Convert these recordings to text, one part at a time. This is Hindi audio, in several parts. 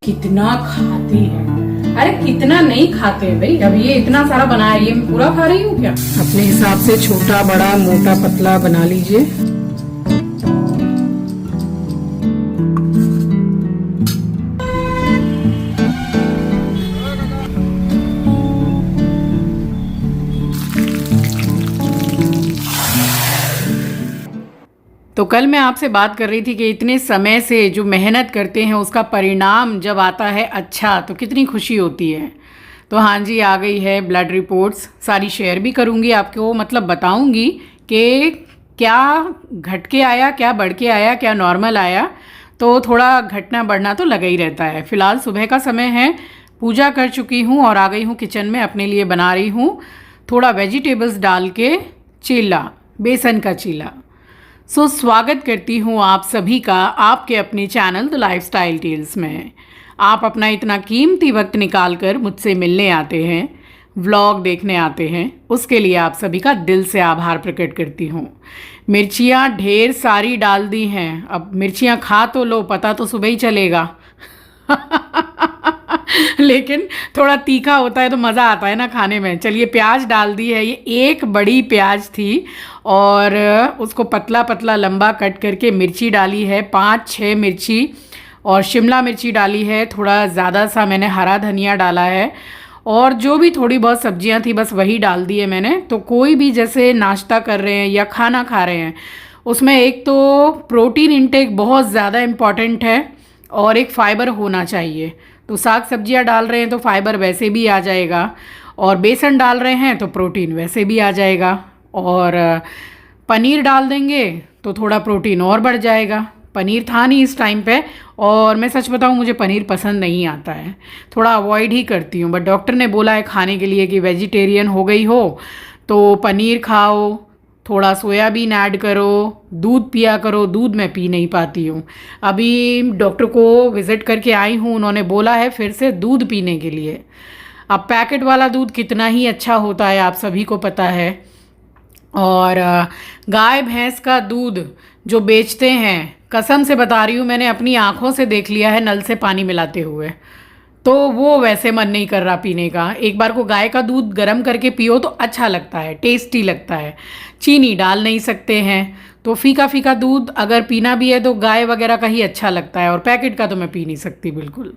कितना खाती है। अरे कितना नहीं खाते भाई। अब ये इतना सारा बनाया, ये मैं पूरा खा रही हूँ क्या? अपने हिसाब से छोटा बड़ा मोटा पतला बना लीजिए। तो कल मैं आपसे बात कर रही थी कि इतने समय से जो मेहनत करते हैं उसका परिणाम जब आता है अच्छा तो कितनी खुशी होती है। तो हाँ जी, आ गई है ब्लड रिपोर्ट्स। सारी शेयर भी करूँगी आपको, मतलब बताऊँगी कि क्या घट के आया, क्या बढ़ के आया, क्या नॉर्मल आया। तो थोड़ा घटना बढ़ना तो लगा ही रहता है। फ़िलहाल सुबह का समय है, पूजा कर चुकी हूँ और आ गई हूँ किचन में। अपने लिए बना रही हूँ थोड़ा वेजिटेबल्स डाल के चीला, बेसन का चीला। स्वागत करती हूँ आप सभी का आपके अपने चैनल द लाइफस्टाइल टेल्स में। आप अपना इतना कीमती वक्त निकाल कर मुझसे मिलने आते हैं, व्लॉग देखने आते हैं, उसके लिए आप सभी का दिल से आभार प्रकट करती हूँ। मिर्चियाँ ढेर सारी डाल दी हैं। अब मिर्चियाँ खा तो लो, पता तो सुबह ही चलेगा लेकिन थोड़ा तीखा होता है तो मज़ा आता है ना खाने में। चलिए, प्याज डाल दी है। ये एक बड़ी प्याज थी और उसको पतला पतला लंबा कट करके मिर्ची डाली है, 5-6 मिर्ची, और शिमला मिर्ची डाली है। थोड़ा ज़्यादा सा मैंने हरा धनिया डाला है और जो भी थोड़ी बहुत सब्जियां थी बस वही डाल दी है मैंने। तो कोई भी जैसे नाश्ता कर रहे हैं या खाना खा रहे हैं उसमें एक तो प्रोटीन इंटेक बहुत ज़्यादा इम्पॉर्टेंट है और एक फ़ाइबर होना चाहिए। तो साग सब्जियां डाल रहे हैं तो फाइबर वैसे भी आ जाएगा, और बेसन डाल रहे हैं तो प्रोटीन वैसे भी आ जाएगा, और पनीर डाल देंगे तो थोड़ा प्रोटीन और बढ़ जाएगा। पनीर था नहीं इस टाइम पे, और मैं सच बताऊं मुझे पनीर पसंद नहीं आता है, थोड़ा अवॉइड ही करती हूँ। बट डॉक्टर ने बोला है खाने के लिए कि वेजिटेरियन हो गई हो तो पनीर खाओ, थोड़ा सोयाबीन ऐड करो, दूध पिया करो। दूध मैं पी नहीं पाती हूँ। अभी डॉक्टर को विज़िट करके आई हूँ, उन्होंने बोला है फिर से दूध पीने के लिए। अब पैकेट वाला दूध कितना ही अच्छा होता है आप सभी को पता है, और गाय भैंस का दूध जो बेचते हैं, कसम से बता रही हूँ, मैंने अपनी आँखों से देख लिया है नल से पानी मिलाते हुए, तो वो वैसे मन नहीं कर रहा पीने का। एक बार को गाय का दूध गर्म करके पियो तो अच्छा लगता है, टेस्टी लगता है। चीनी डाल नहीं सकते हैं, तो फीका फीका दूध अगर पीना भी है तो गाय वगैरह का ही अच्छा लगता है, और पैकेट का तो मैं पी नहीं सकती बिल्कुल।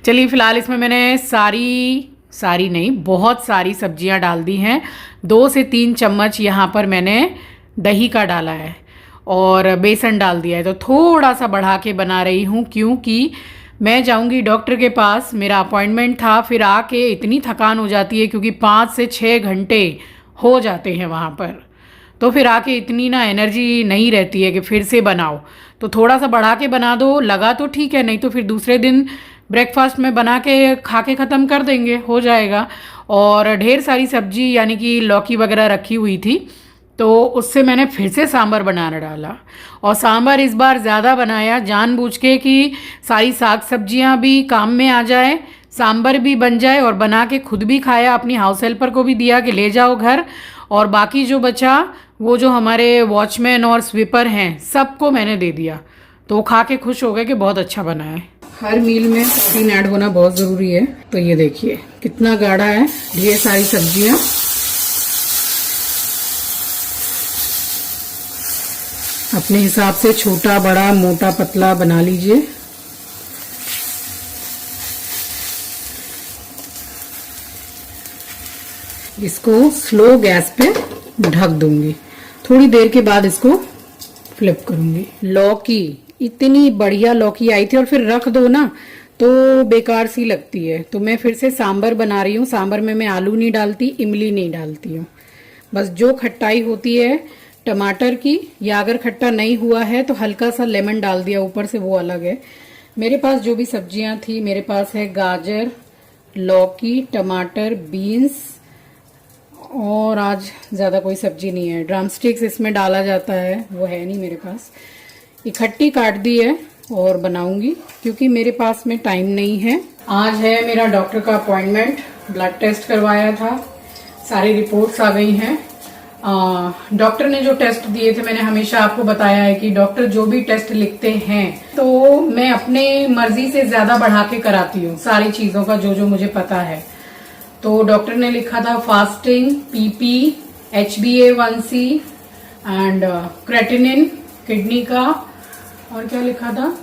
चलिए, फ़िलहाल इसमें मैंने सारी नहीं, बहुत सारी सब्जियां डाल दी हैं। 2 से 3 चम्मच यहाँ पर मैंने दही का डाला है और बेसन डाल दिया है। तो थोड़ा सा बढ़ा के बना रही हूँ क्योंकि मैं जाऊंगी डॉक्टर के पास, मेरा अपॉइंटमेंट था। फिर आके इतनी थकान हो जाती है क्योंकि 5 से 6 घंटे हो जाते हैं वहाँ पर, तो फिर आके इतनी ना एनर्जी नहीं रहती है कि फिर से बनाओ। तो थोड़ा सा बढ़ा के बना दो, लगा तो ठीक है, नहीं तो फिर दूसरे दिन ब्रेकफास्ट में बना के खा के ख़त्म कर देंगे, हो जाएगा। और ढेर सारी सब्जी यानी कि लौकी वगैरह रखी हुई थी, तो उससे मैंने फिर से सांभर बनाना डाला। और सांभर इस बार ज़्यादा बनाया जानबूझ के कि सारी साग सब्जियां भी काम में आ जाए, सांभर भी बन जाए, और बना के खुद भी खाया, अपनी हाउस हेल्पर को भी दिया कि ले जाओ घर, और बाकी जो बचा वो जो हमारे वॉचमैन और स्वीपर हैं सबको मैंने दे दिया। तो वो खा के खुश हो गए कि बहुत अच्छा बना है। हर मील में प्रोटीन ऐड होना बहुत ज़रूरी है। तो ये देखिए कितना गाढ़ा है, ढेर सारी सब्जियाँ। अपने हिसाब से छोटा बड़ा मोटा पतला बना लीजिए। इसको स्लो गैस पे ढक दूंगी, थोड़ी देर के बाद इसको फ्लिप करूंगी। लौकी, इतनी बढ़िया लौकी आई थी, और फिर रख दो ना तो बेकार सी लगती है। तो मैं फिर से सांभर बना रही हूँ। सांभर में मैं आलू नहीं डालती, इमली नहीं डालती हूँ, बस जो खट्टाई होती है टमाटर की, या अगर खट्टा नहीं हुआ है तो हल्का सा लेमन डाल दिया ऊपर से, वो अलग है। मेरे पास जो भी सब्जियां थी, मेरे पास है गाजर, लौकी, टमाटर, बीन्स, और आज ज़्यादा कोई सब्जी नहीं है। ड्रम स्टिक्स इसमें डाला जाता है, वो है नहीं मेरे पास। इकट्ठी काट दी है और बनाऊंगी क्योंकि मेरे पास में टाइम नहीं है। आज है मेरा डॉक्टर का अपॉइंटमेंट, ब्लड टेस्ट करवाया था, सारी रिपोर्ट्स आ गई हैं। डॉक्टर ने जो टेस्ट दिए थे, मैंने हमेशा आपको बताया है कि डॉक्टर जो भी टेस्ट लिखते हैं तो मैं अपने मर्जी से ज्यादा बढ़ा के कराती हूँ सारी चीजों का, जो जो मुझे पता है। तो डॉक्टर ने लिखा था fasting, PP, HbA1c and creatinine kidney का, और क्या लिखा था,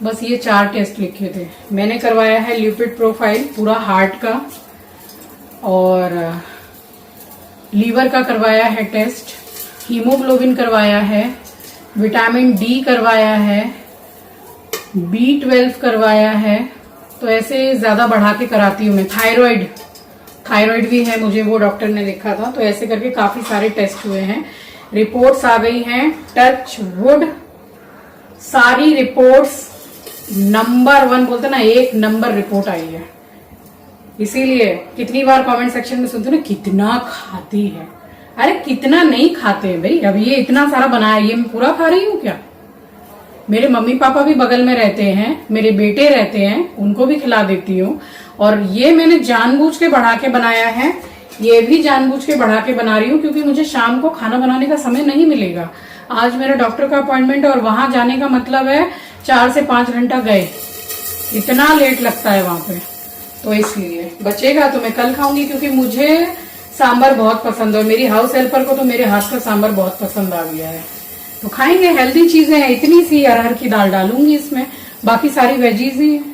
बस ये 4 टेस्ट लिखे थे। मैंने करवाया है लिपिड प्रोफाइल पूरा हार्ट का, और लीवर का करवाया है टेस्ट, हीमोग्लोबिन करवाया है, विटामिन डी करवाया है, B12 करवाया है। तो ऐसे ज्यादा बढ़ा के कराती हूँ मैं। थायराइड भी है मुझे, वो डॉक्टर ने लिखा था। तो ऐसे करके काफी सारे टेस्ट हुए हैं, रिपोर्ट्स आ गई हैं। टच वुड, सारी रिपोर्ट्स नंबर 1 बोलते ना, 1 नंबर रिपोर्ट आई है। इसीलिए कितनी बार कमेंट सेक्शन में सुनते हो ना, कितना खाती है। अरे कितना नहीं खाते भाई, अब ये इतना सारा बनाया, ये मैं पूरा खा रही हूँ क्या? मेरे मम्मी पापा भी बगल में रहते हैं, मेरे बेटे रहते हैं, उनको भी खिला देती हूँ। और ये मैंने जानबूझ के बढ़ा के बनाया है, ये भी जानबूझ के बढ़ा के बना रही हूँ, क्योंकि मुझे शाम को खाना बनाने का समय नहीं मिलेगा। आज मेरा डॉक्टर का अपॉइंटमेंट है और वहां जाने का मतलब है 4 से 5 घंटा गए, इतना लेट लगता है वहां पे। तो इसलिए बचेगा तो मैं कल खाऊंगी, क्योंकि मुझे सांबर बहुत पसंद है। मेरी हाउस हेल्पर को तो मेरे हाथ का सांबर बहुत पसंद आ गया है। तो खाएंगे, हेल्दी चीजें हैं। इतनी सी अरहर की दाल डालूंगी इसमें, बाकी सारी वेजीज ही है।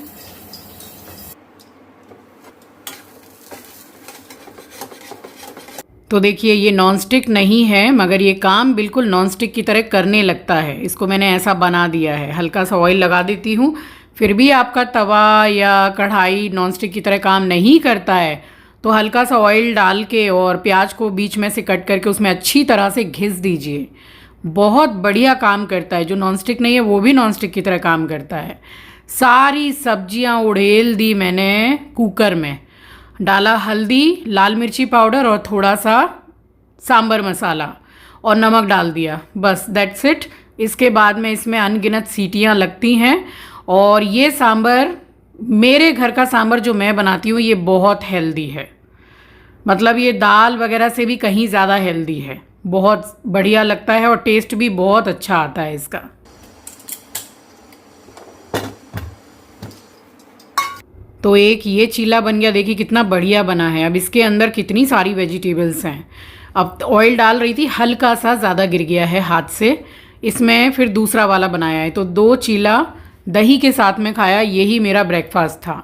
तो देखिए, ये नॉनस्टिक नहीं है, मगर ये काम बिल्कुल नॉनस्टिक की तरह करने लगता है। इसको मैंने ऐसा बना दिया है, हल्का सा ऑयल लगा देती हूँ। फिर भी आपका तवा या कढ़ाई नॉनस्टिक की तरह काम नहीं करता है तो हल्का सा ऑयल डाल के और प्याज को बीच में से कट करके उसमें अच्छी तरह से घिस दीजिए। बहुत बढ़िया काम करता है। जो नॉनस्टिक नहीं है वो भी नॉनस्टिक की तरह काम करता है। सारी सब्जियां उड़ेल दी मैंने कुकर में, डाला हल्दी, लाल मिर्ची पाउडर और थोड़ा सा सांबर मसाला और नमक डाल दिया, बस दैट्स इट। इसके बाद में इसमें अनगिनत सीटियां लगती हैं। और ये सांबर, मेरे घर का सांबर जो मैं बनाती हूँ, ये बहुत हेल्दी है। मतलब ये दाल वगैरह से भी कहीं ज़्यादा हेल्दी है, बहुत बढ़िया लगता है और टेस्ट भी बहुत अच्छा आता है इसका। तो एक ये चीला बन गया, देखिए कितना बढ़िया बना है। अब इसके अंदर कितनी सारी वेजिटेबल्स हैं। अब ऑयल डाल रही थी, हल्का सा ज़्यादा गिर गया है हाथ से। इसमें फिर दूसरा वाला बनाया है, तो 2 चीला दही के साथ में खाया। यही मेरा ब्रेकफास्ट था।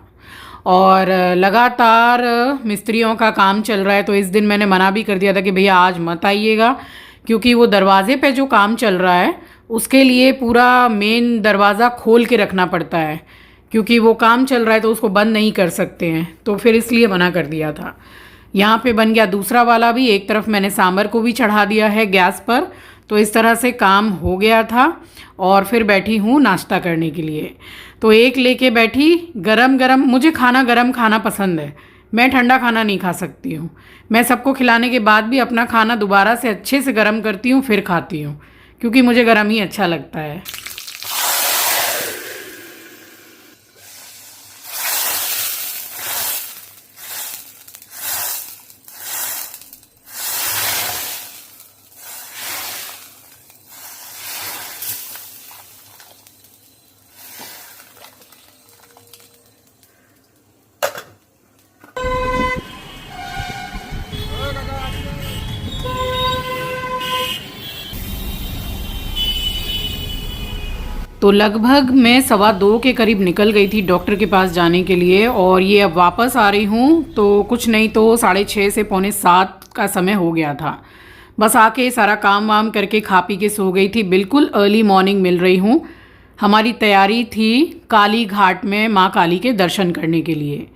और लगातार मिस्त्रियों का काम चल रहा है, तो इस दिन मैंने मना भी कर दिया था कि भैया आज मत आइएगा, क्योंकि वो दरवाजे पे जो काम चल रहा है उसके लिए पूरा मेन दरवाज़ा खोल के रखना पड़ता है, क्योंकि वो काम चल रहा है तो उसको बंद नहीं कर सकते हैं। तो फिर इसलिए मना कर दिया था। यहाँ पे बन गया दूसरा वाला भी। एक तरफ मैंने सांबर को भी चढ़ा दिया है गैस पर। तो इस तरह से काम हो गया था और फिर बैठी हूँ नाश्ता करने के लिए। तो एक लेके बैठी, गरम गरम। मुझे खाना गरम खाना पसंद है, मैं ठंडा खाना नहीं खा सकती हूँ। मैं सबको खिलाने के बाद भी अपना खाना दोबारा से अच्छे से गरम करती हूँ, फिर खाती हूँ, क्योंकि मुझे गरम ही अच्छा लगता है। तो लगभग मैं 1:15 के करीब निकल गई थी डॉक्टर के पास जाने के लिए, और ये अब वापस आ रही हूँ तो कुछ नहीं तो 6:30 से 6:45 का समय हो गया था। बस आके सारा काम वाम करके खा पी के सो गई थी। बिल्कुल अर्ली मॉर्निंग मिल रही हूँ। हमारी तैयारी थी काली घाट में माँ काली के दर्शन करने के लिए।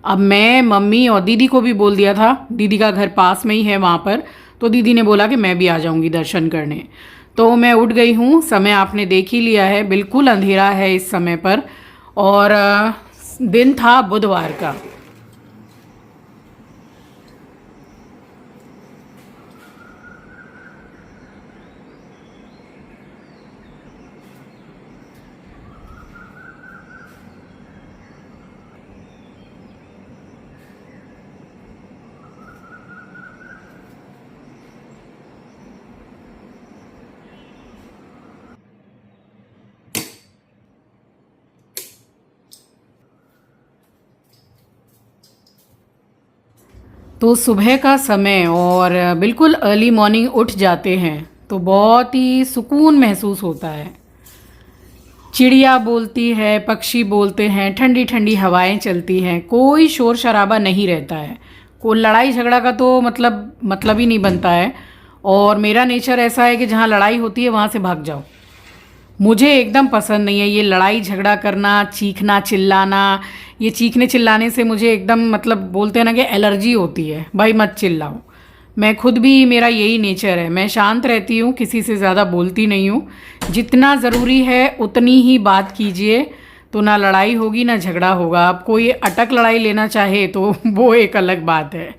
अब मैं, मम्मी और दीदी को भी बोल दिया था, दीदी का घर पास में ही है वहाँ पर, तो दीदी ने बोला कि मैं भी आ जाऊँगी दर्शन करने। तो मैं उठ गई हूँ। समय आपने देख ही लिया है, बिल्कुल अंधेरा है इस समय पर, और दिन था बुधवार का। तो सुबह का समय और बिल्कुल अर्ली मॉर्निंग उठ जाते हैं तो बहुत ही सुकून महसूस होता है। चिड़िया बोलती है, पक्षी बोलते हैं, ठंडी ठंडी हवाएं चलती हैं, कोई शोर शराबा नहीं रहता है। कोई लड़ाई झगड़ा का तो मतलब ही नहीं बनता है। और मेरा नेचर ऐसा है कि जहाँ लड़ाई होती है वहाँ से भाग जाओ। मुझे एकदम पसंद नहीं है ये लड़ाई झगड़ा करना, चीखना चिल्लाना। ये चीखने चिल्लाने से मुझे एकदम बोलते हैं ना कि एलर्जी होती है। भाई मत चिल्लाओ। मैं खुद भी, मेरा यही नेचर है, मैं शांत रहती हूँ, किसी से ज़्यादा बोलती नहीं हूँ। जितना ज़रूरी है उतनी ही बात कीजिए, तो ना लड़ाई होगी ना झगड़ा होगा। अब कोई अटक लड़ाई लेना चाहे तो वो एक अलग बात है।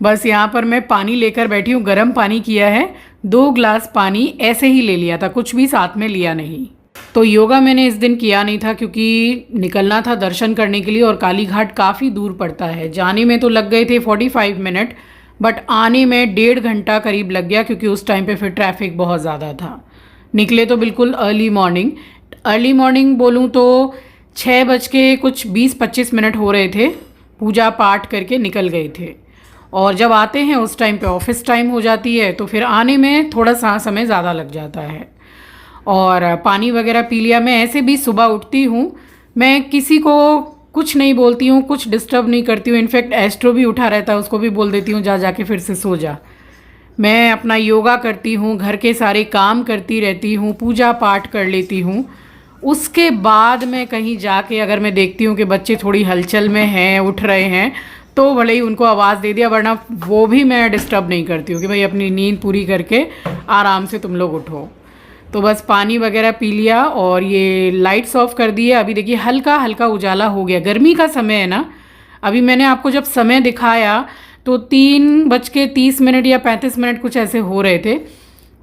बस यहाँ पर मैं पानी लेकर बैठी हूँ, गर्म पानी किया है, 2 ग्लास पानी ऐसे ही ले लिया था, कुछ भी साथ में लिया नहीं। तो योगा मैंने इस दिन किया नहीं था क्योंकि निकलना था दर्शन करने के लिए और काली घाट काफ़ी दूर पड़ता है। जाने में तो लग गए थे 45 मिनट, बट आने में 1.5 घंटा करीब लग गया क्योंकि उस टाइम पे फिर ट्रैफिक बहुत ज़्यादा था। निकले तो बिल्कुल अर्ली मॉर्निंग बोलूँ तो 6:20-25 हो रहे थे। पूजा पाठ करके निकल गए थे और जब आते हैं उस टाइम पे ऑफिस टाइम हो जाती है, तो फिर आने में थोड़ा सा समय ज़्यादा लग जाता है। और पानी वगैरह पी लिया। मैं ऐसे भी सुबह उठती हूँ, मैं किसी को कुछ नहीं बोलती हूँ, कुछ डिस्टर्ब नहीं करती हूँ। इनफैक्ट एस्ट्रो भी उठा रहता है, उसको भी बोल देती हूँ जाके फिर से सो जा। मैं अपना योगा करती हूँ, घर के सारे काम करती रहती हूँ, पूजा पाठ कर लेती हूँ। उसके बाद मैं कहीं जाके अगर मैं देखती हूँ कि बच्चे थोड़ी हलचल में हैं, उठ रहे हैं, तो भले ही उनको आवाज़ दे दिया, वरना वो भी मैं डिस्टर्ब नहीं करती हूँ कि भाई अपनी नींद पूरी करके आराम से तुम लोग उठो। तो बस पानी वगैरह पी लिया और ये लाइट्स ऑफ कर दिए। अभी देखिए हल्का हल्का उजाला हो गया, गर्मी का समय है ना। अभी मैंने आपको जब समय दिखाया तो 3:30 या 35 कुछ ऐसे हो रहे थे।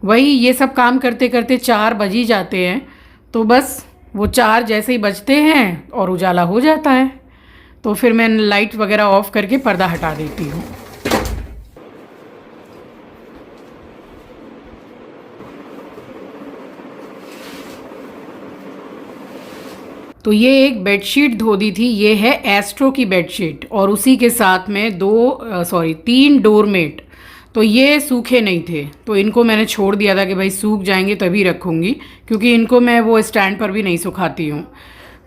वही ये सब काम करते करते 4 बज ही जाते हैं। तो बस वो 4 जैसे ही बजते हैं और उजाला हो जाता है, तो फिर मैं लाइट वगैरह ऑफ करके पर्दा हटा देती हूँ। तो ये एक बेडशीट धो दी थी, ये है एस्ट्रो की बेडशीट और उसी के साथ में 3 डोरमेट। तो ये सूखे नहीं थे, तो इनको मैंने छोड़ दिया था कि भाई सूख जाएंगे तभी रखूँगी, क्योंकि इनको मैं वो स्टैंड पर भी नहीं सुखाती हूँ।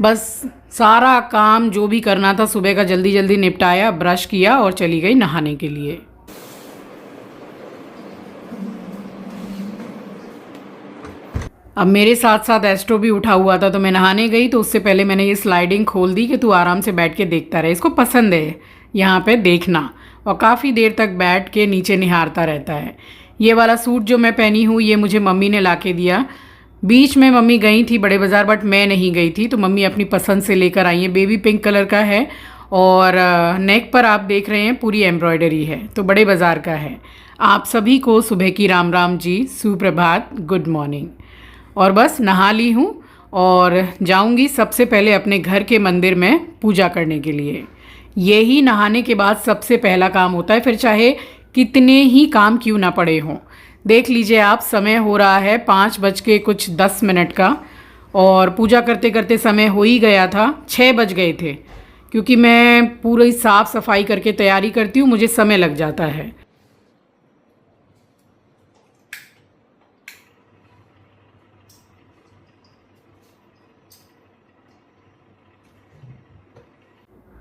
बस सारा काम जो भी करना था सुबह का जल्दी जल्दी निपटाया, ब्रश किया और चली गई नहाने के लिए। अब मेरे साथ साथ एस्ट्रो भी उठा हुआ था, तो मैं नहाने गई तो उससे पहले मैंने ये स्लाइडिंग खोल दी कि तू आराम से बैठ के देखता रहे। इसको पसंद है यहाँ पे देखना और काफ़ी देर तक बैठ के नीचे निहारता रहता है। ये वाला सूट जो मैं पहनी हूँ ये मुझे मम्मी ने ला के दिया। बीच में मम्मी गई थी बड़े बाज़ार, बट मैं नहीं गई थी, तो मम्मी अपनी पसंद से लेकर आई है। बेबी पिंक कलर का है और नेक पर आप देख रहे हैं पूरी एम्ब्रॉयडरी है, तो बड़े बाज़ार का है। आप सभी को सुबह की राम राम जी, सुप्रभात, गुड मॉर्निंग। और बस नहा ली हूँ और जाऊँगी सबसे पहले अपने घर के मंदिर में पूजा करने के लिए। यही नहाने के बाद सबसे पहला काम होता है, फिर चाहे कितने ही काम क्यों ना पड़े हों। देख लीजिए आप, समय हो रहा है 5:10 का और पूजा करते करते समय हो ही गया था, 6 बज गए थे। क्योंकि मैं पूरी साफ़ सफाई करके तैयारी करती हूँ, मुझे समय लग जाता है।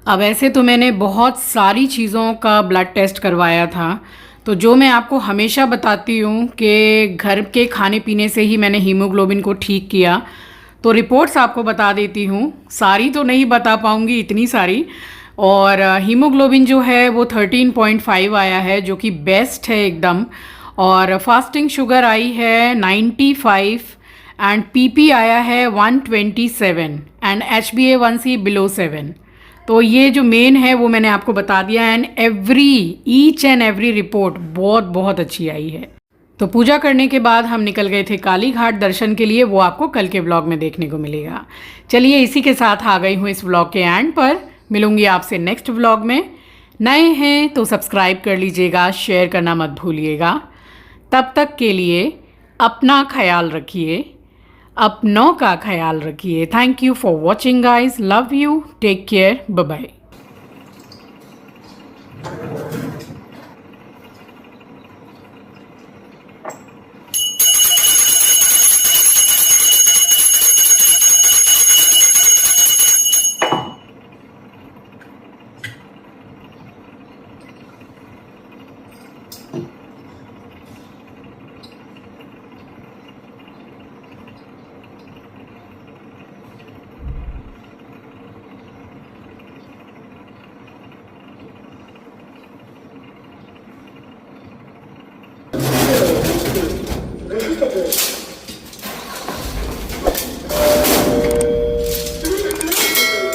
अब ऐसे तो मैंने बहुत सारी चीज़ों का ब्लड टेस्ट करवाया था, तो जो मैं आपको हमेशा बताती हूँ कि घर के खाने पीने से ही मैंने हीमोग्लोबिन को ठीक किया, तो रिपोर्ट्स आपको बता देती हूँ। सारी तो नहीं बता पाऊँगी, इतनी सारी। और हीमोग्लोबिन जो है वो 13.5 आया है, जो कि बेस्ट है एकदम। और फास्टिंग शुगर आई है 95 एंड पीपी आया है 127 एंड HbA1c बिलो 7। तो ये जो मेन है वो मैंने आपको बता दिया and each and every report बहुत बहुत अच्छी आई है। तो पूजा करने के बाद हम निकल गए थे काली घाट दर्शन के लिए, वो आपको कल के व्लॉग में देखने को मिलेगा। चलिए इसी के साथ आ गई हूँ इस व्लॉग के एंड पर। मिलूंगी आपसे नेक्स्ट व्लॉग में। नए हैं तो सब्सक्राइब कर लीजिएगा, शेयर करना मत भूलिएगा। तब तक के लिए अपना ख्याल रखिए, अपनों का ख्याल रखिए। Thank you for watching guys, love you, take care, bye bye.